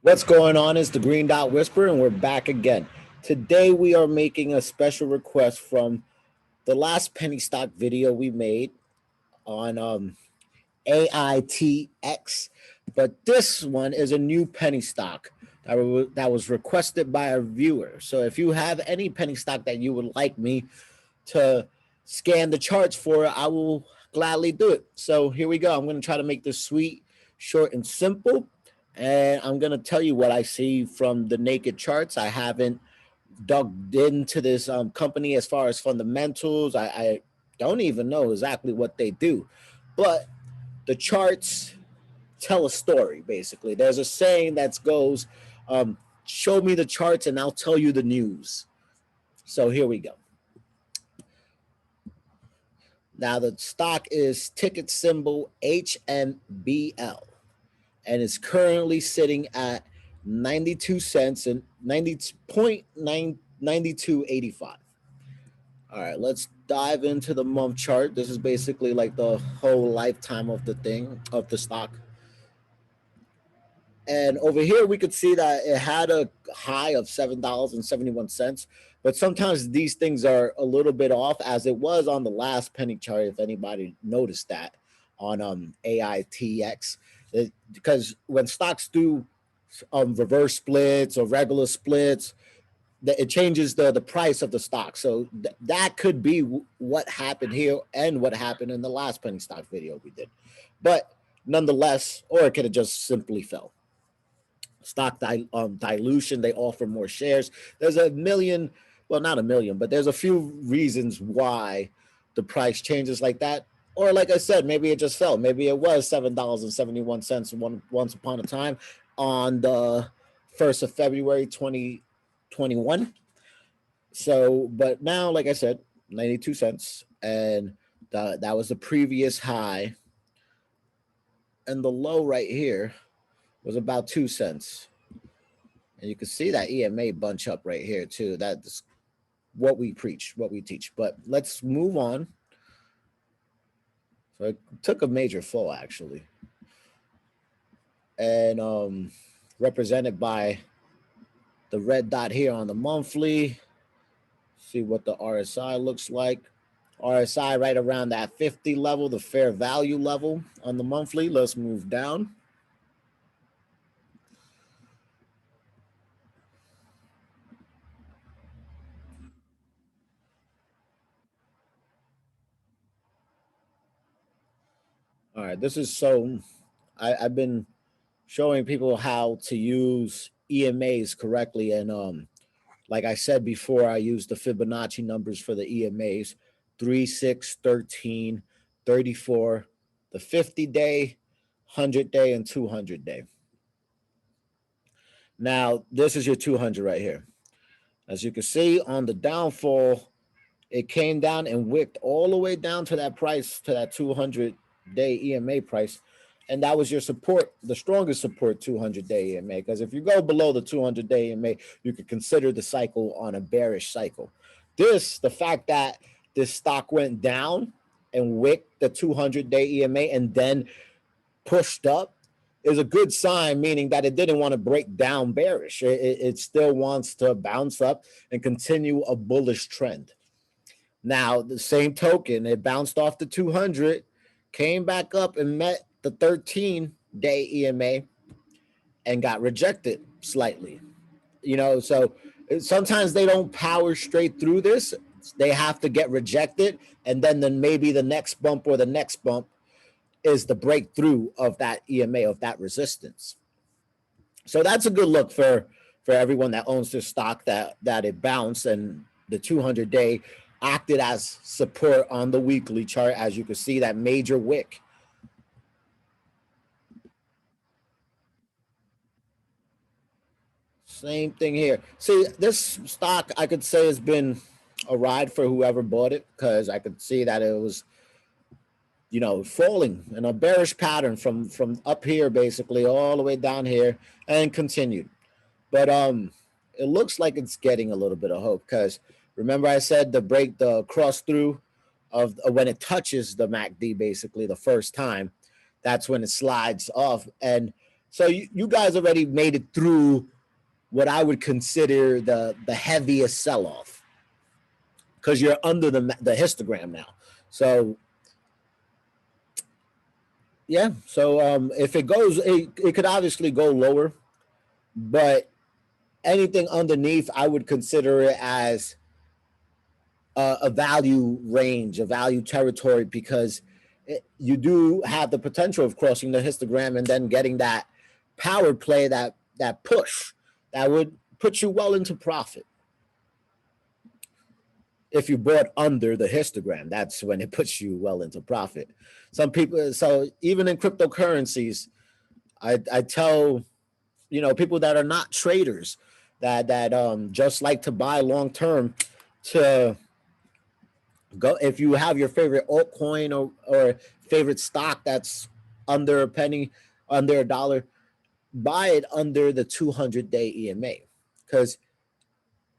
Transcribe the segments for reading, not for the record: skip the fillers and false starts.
What's going on is the Green Dot Whisperer, and we're back again. Today we are making a special request from the last penny stock video we made on AITX, but this one is a new penny stock that was requested by a viewer. So if you have any penny stock that you would like me to scan the charts for, I will gladly do it. So here we go. I'm going to try to make this sweet, short, and simple. And I'm going to tell you what I see from the naked charts. I haven't dug into this company as far as fundamentals. I don't even know exactly what they do, but the charts tell a story, basically. There's a saying that goes, show me the charts and I'll tell you the news. So here we go. Now the stock is ticket symbol HMBL, and it's currently sitting at 92 cents and 90.9285. All right, let's dive into the month chart. This is basically like the whole lifetime of the stock. And over here, we could see that it had a high of $7.71. But sometimes these things are a little bit off, as it was on the last penny chart, if anybody noticed that on AITX. Because when stocks do reverse splits or regular splits, it changes the price of the stock. So that could be what happened here and what happened in the last penny stock video we did. But nonetheless, or it could have just simply fell. Stock dilution, they offer more shares. There's a million, well, not a million, but there's a few reasons why the price changes like that. Or like I said, maybe it just fell. Maybe it was $7.71 once upon a time on the 1st of February 2021. So, but now, like I said, 92 cents. And that was the previous high. And the low right here was about 2 cents. And you can see that EMA bunch up right here too. That's what we preach, what we teach. But let's move on. So it took a major fall actually. And represented by the red dot here on the monthly. See what the RSI looks like. RSI right around that 50 level, the fair value level on the monthly. Let's move down. All right, this is so I've been showing people how to use EMAs correctly. And like I said before, I use the Fibonacci numbers for the EMAs 3, 6, 13, 34, the 50-day, 100-day, and 200-day. Now, this is your 200 right here. As you can see on the downfall, it came down and wicked all the way down to that price, to that 200-day EMA price. And that was your support, the strongest support 200-day EMA. Because if you go below the 200-day EMA, you could consider the cycle on a bearish cycle. The fact that this stock went down and wicked the 200-day EMA and then pushed up is a good sign, meaning that it didn't want to break down bearish. It still wants to bounce up and continue a bullish trend. Now, the same token, it bounced off the 200, came back up and met the 13-day EMA and got rejected slightly. So sometimes they don't power straight through this. They have to get rejected, and then maybe the next bump or the next bump is the breakthrough of that EMA, of that resistance. So that's a good look for everyone that owns this stock, that it bounced and the 200-day acted as support on the weekly chart. As you can see, that major wick. Same thing here. See, this stock, I could say, has been a ride for whoever bought it, because I could see that it was, falling in a bearish pattern from up here, basically all the way down here, and continued. But it looks like it's getting a little bit of hope, because remember I said the cross through of when it touches the MACD, basically the first time, that's when it slides off. And So you guys already made it through what I would consider the heaviest sell-off, because you're under the histogram now. So yeah, so if it goes, it could obviously go lower, but anything underneath, I would consider it as a value range, a value territory, because you do have the potential of crossing the histogram and then getting that power play, that push that would put you well into profit. If you bought under the histogram, that's when it puts you well into profit. Some people, so even in cryptocurrencies, I tell people that are not traders, that just like to buy long term, to go, if you have your favorite altcoin or favorite stock that's under a penny, under a dollar, buy it under the 200-day EMA, because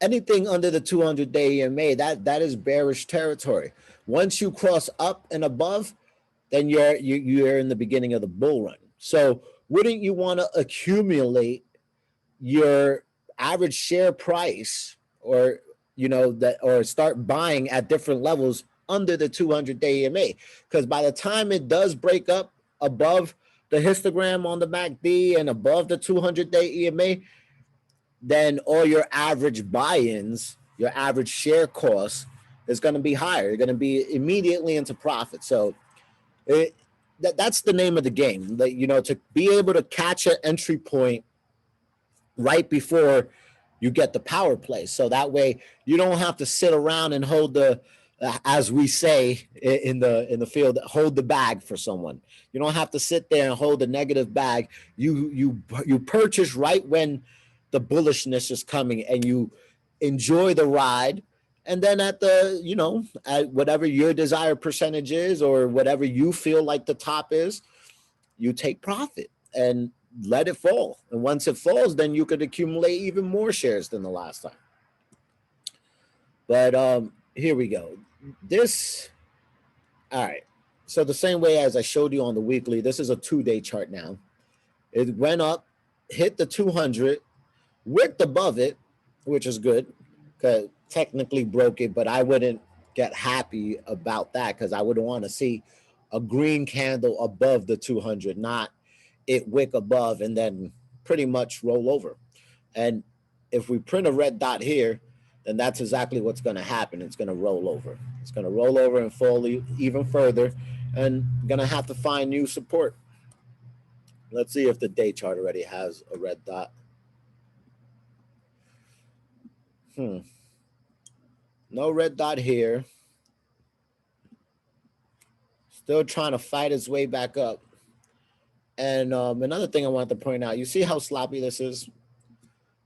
anything under the 200-day EMA, that is bearish territory. Once you cross up and above, then you're in the beginning of the bull run. So wouldn't you want to accumulate your average share price, or or start buying at different levels under the 200-day EMA? Because by the time it does break up above the histogram on the MACD and above the 200-day EMA, then all your average buy-ins, your average share cost is going to be higher. You're going to be immediately into profit. So that's the name of the game. To be able to catch an entry point right before you get the power play. So that way you don't have to sit around and hold the, as we say in the field, hold the bag for someone. You don't have to sit there and hold the negative bag. You purchase right when the bullishness is coming, and you enjoy the ride. And then at at whatever your desired percentage is, or whatever you feel like the top is, you take profit and let it fall. And once it falls, then you could accumulate even more shares than the last time. But here we go. All right. So the same way as I showed you on the weekly, this is a 2-day chart now. It went up, hit the 200, wicked above it, which is good, because technically broke it, but I wouldn't get happy about that, because I would want to see a green candle above the 200, not it wick above and then pretty much roll over. And if we print a red dot here, then that's exactly what's going to happen. It's going to roll over. It's going to roll over and fall even further, and going to have to find new support. Let's see if the day chart already has a red dot. No red dot here. Still trying to fight its way back up. And another thing I wanted to point out, you see how sloppy this is?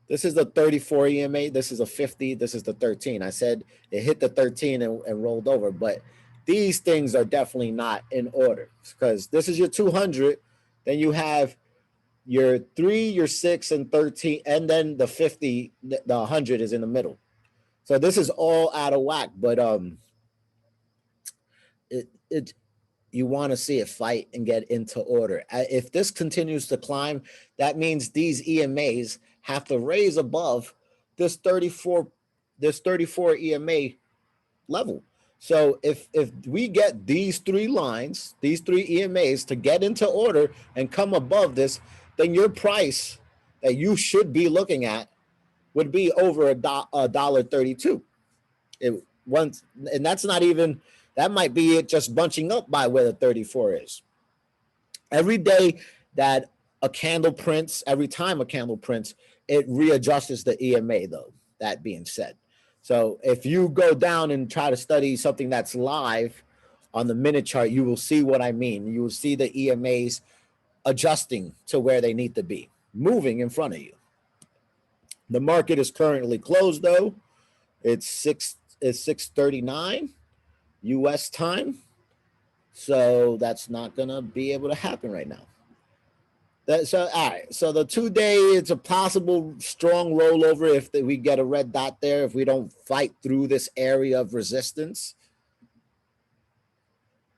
This is the 34 EMA. This is a 50. This is the 13. I said it hit the 13 and rolled over, but these things are definitely not in order, because this is your 200. Then you have your 3, your 6, and 13, and then the 50, the 100 is in the middle. So this is all out of whack. But you want to see it fight and get into order. If this continues to climb, that means these EMAs have to raise above this 34 EMA level. So if we get these 3 lines, these 3 EMAs to get into order and come above this, then your price that you should be looking at would be over $1.32. And that's not even, that might be it just bunching up by where the 34 is. Every day that a candle prints, every time a candle prints, it readjusts the EMA, though, that being said. So if you go down and try to study something that's live on the minute chart, you will see what I mean. You will see the EMAs adjusting to where they need to be, moving in front of you. The market is currently closed, though. It's 6:39 U.S. time. So that's not going to be able to happen right now. All right. So the 2-day, it's a possible strong rollover if we get a red dot there, if we don't fight through this area of resistance.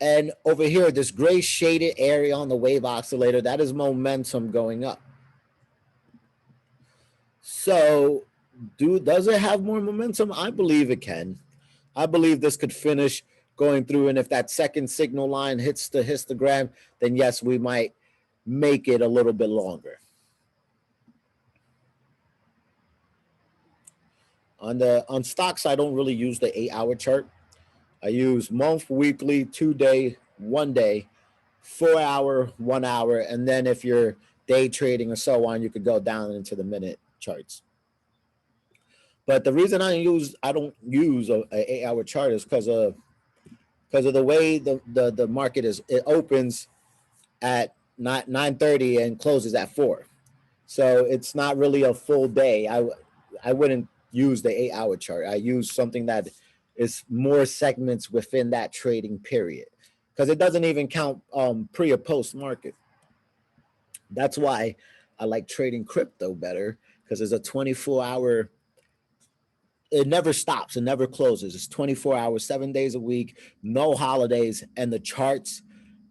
And over here, this gray shaded area on the wave oscillator, that is momentum going up. So does it have more momentum? I believe it can. I believe this could finish going through, and if that second signal line hits the histogram, then yes, we might make it a little bit longer. On stocks, I don't really use the 8-hour chart. I use month, weekly, 2-day, 1 day, 4-hour, 1 hour, and then if you're day trading or so on, you could go down into the minute charts. But the reason I don't use a 8-hour chart is because of the way the market is. It opens at 9:30 and closes at 4, so it's not really a full day. I wouldn't use the 8-hour chart. I use something that is more segments within that trading period, because it doesn't even count pre or post market. That's why I like trading crypto better, because it's a 24-hour. It never stops. It never closes. It's 24 hours, 7 days a week, no holidays, and the charts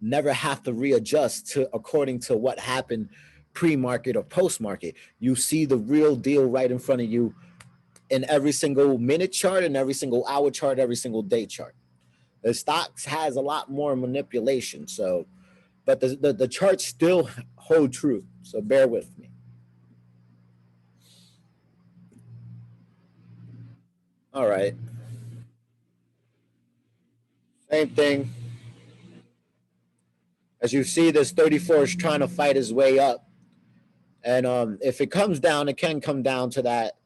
never have to readjust to according to what happened pre-market or post-market. You see the real deal right in front of you in every single minute chart and every single hour chart, every single day chart. The stocks has a lot more manipulation. So, but the charts still hold true. So bear with me. All right. Same thing. As you see, this 34 is trying to fight his way up. And if it comes down, it can come down to that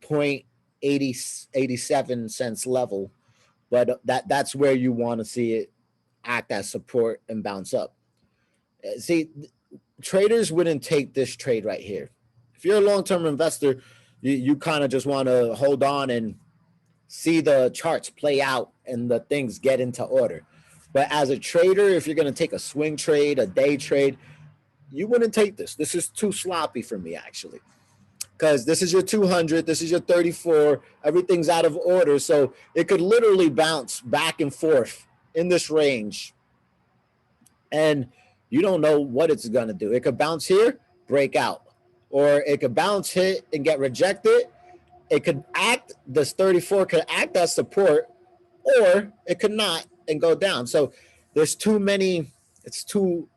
0.87 cents level. But that's where you want to see it act as support and bounce up. See, traders wouldn't take this trade right here. If you're a long-term investor, you kind of just want to hold on and see the charts play out and the things get into order. But as a trader, if you're going to take a swing trade, a day trade, you wouldn't take this. This is too sloppy for me, actually, because this is your 200, this is your 34, everything's out of order. So it could literally bounce back and forth in this range, and you don't know what it's going to do. It could bounce here, break out, or it could bounce, hit, and get rejected. It could act, this 34 could act as support, or it could not and go down. So there's too many,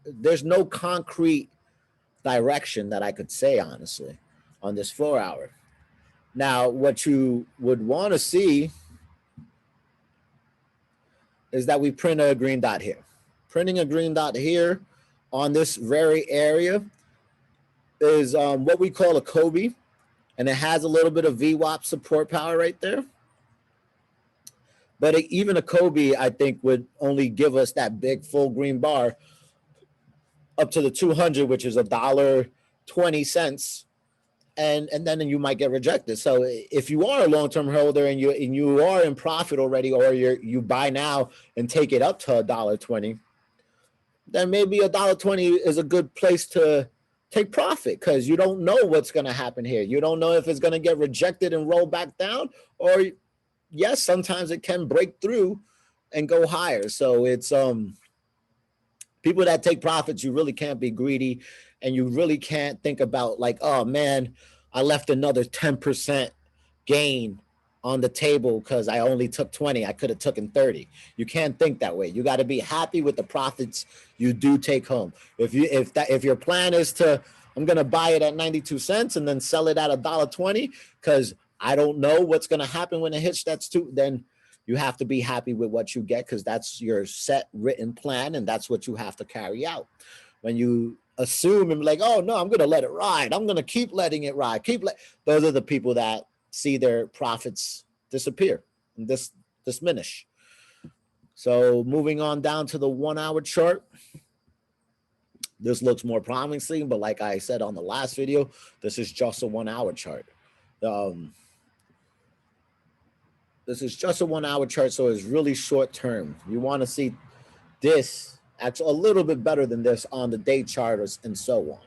there's no concrete direction that I could say, honestly, on this 4-hour. Now, what you would want to see is that we print a green dot here. Printing a green dot here on this very area is what we call a Kobe, and it has a little bit of VWAP support power right there. But even a Kobe, I think, would only give us that big full green bar up to the 200, which is $1.20, and then you might get rejected. So if you are a long-term holder and you are in profit already, or you buy now and take it up to $1.20, then maybe $1.20 is a good place to take profit, because you don't know what's going to happen here. You don't know if it's going to get rejected and roll back down, or yes, sometimes it can break through and go higher. So it's people that take profits, you really can't be greedy, and you really can't think about like, oh man, I left another 10% gain on the table because I only took 20. I could have taken 30. You can't think that way. You got to be happy with the profits you do take home. If your plan is to, I'm gonna buy it at 92 cents and then sell it at $1.20 because I don't know what's gonna happen when it hits then you have to be happy with what you get, because that's your set written plan and that's what you have to carry out. When you assume and be like, oh no, I'm gonna let it ride, I'm gonna keep letting it ride, those are the people that see their profits disappear and diminish. So moving on down to the 1-hour chart, this looks more promising, but like I said on the last video, this is just a 1-hour chart. This is just a 1-hour chart, so it's really short term. You want to see this actually a little bit better than this on the day charters and so on.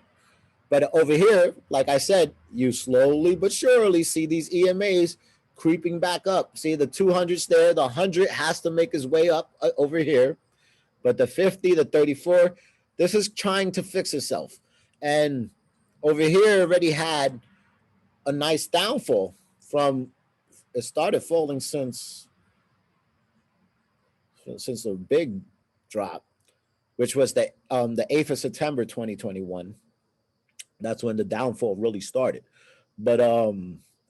But over here, like I said, you slowly but surely see these EMAs creeping back up. See the 200s there, the 100 has to make its way up over here. But the 50, the 34, this is trying to fix itself. And over here already had a nice downfall from, it started falling since the big drop, which was the 8th of September 2021. That's when the downfall really started. But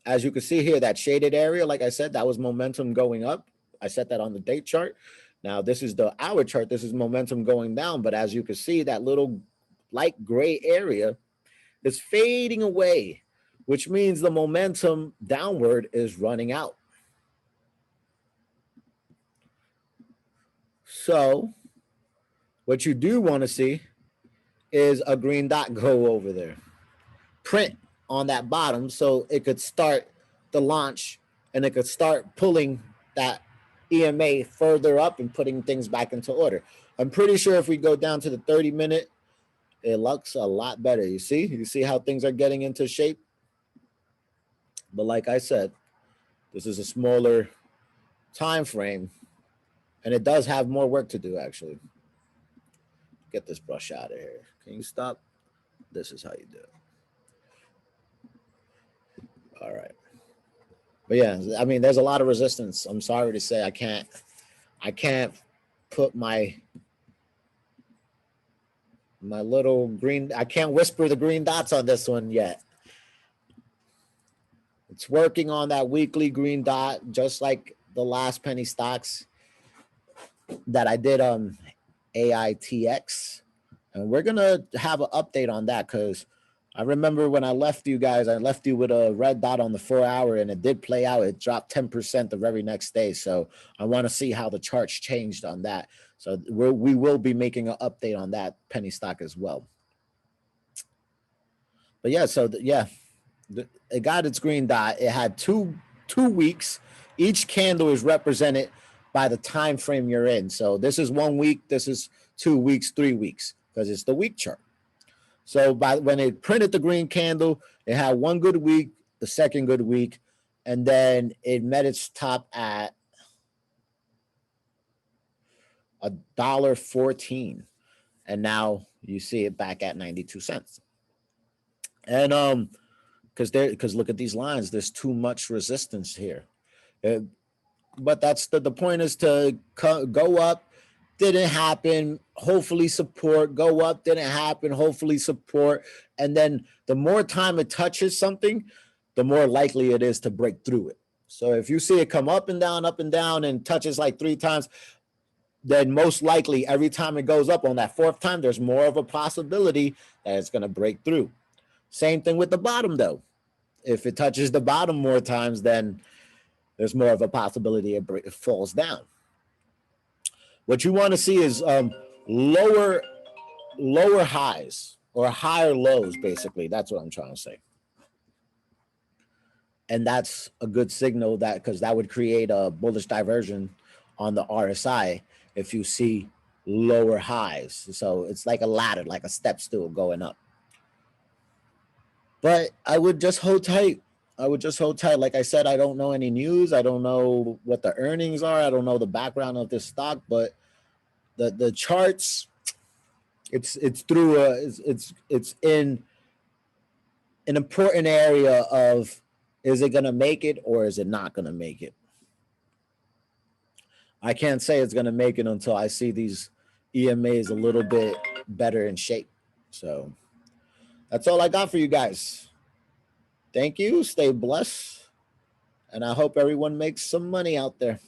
as you can see here, that shaded area, like I said, that was momentum going up. I set that on the date chart. Now this is the hour chart. This is momentum going down. But as you can see, that little light gray area is fading away, which means the momentum downward is running out. So what you do want to see is a green dot go over there, print on that bottom, so it could start the launch and it could start pulling that EMA further up and putting things back into order. I'm pretty sure if we go down to the 30-minute, it looks a lot better. You see how things are getting into shape. But like I said, this is a smaller time frame, and it does have more work to do. Actually, get this brush out of here. Can you stop? This is how you do it. All right. But yeah, I mean, there's a lot of resistance. I'm sorry to say I can't put my little green, I can't whisper the green dots on this one yet. It's working on that weekly green dot, just like the last penny stocks that I did on AITX. And we're going to have an update on that, because I remember when I left you guys, I left you with a red dot on the 4 hour, and it did play out. It dropped 10% the very next day. So I want to see how the charts changed on that. So we will be making an update on that penny stock as well. But yeah, so it got its green dot. It had two weeks. Each candle is represented by the time frame you're in. So this is 1 week. This is 2 weeks, 3 weeks, because it's the week chart. So when it printed the green candle, it had one good week, the second good week, and then it met its top at $1.14, and now you see it back at 92 cents. And because look at these lines, there's too much resistance here. But that's the point, is to go up. Didn't happen, hopefully support, go up, didn't happen, hopefully support. And then the more time it touches something, the more likely it is to break through it. So if you see it come up and down and touches like 3 times, then most likely every time it goes up on that 4th time, there's more of a possibility that it's going to break through. Same thing with the bottom though. If it touches the bottom more times, then there's more of a possibility it falls down. What you want to see is lower highs or higher lows, basically. That's what I'm trying to say. And that's a good signal, that because that would create a bullish diversion on the RSI if you see lower highs. So it's like a ladder, like a step stool going up. But I would just hold tight. Like I said, I don't know any news. I don't know what the earnings are. I don't know the background of this stock, but the charts, it's through it's in an important area of, is it going to make it or is it not going to make it? I can't say it's going to make it until I see these EMAs a little bit better in shape. So that's all I got for you guys. Thank you. Stay blessed. And I hope everyone makes some money out there.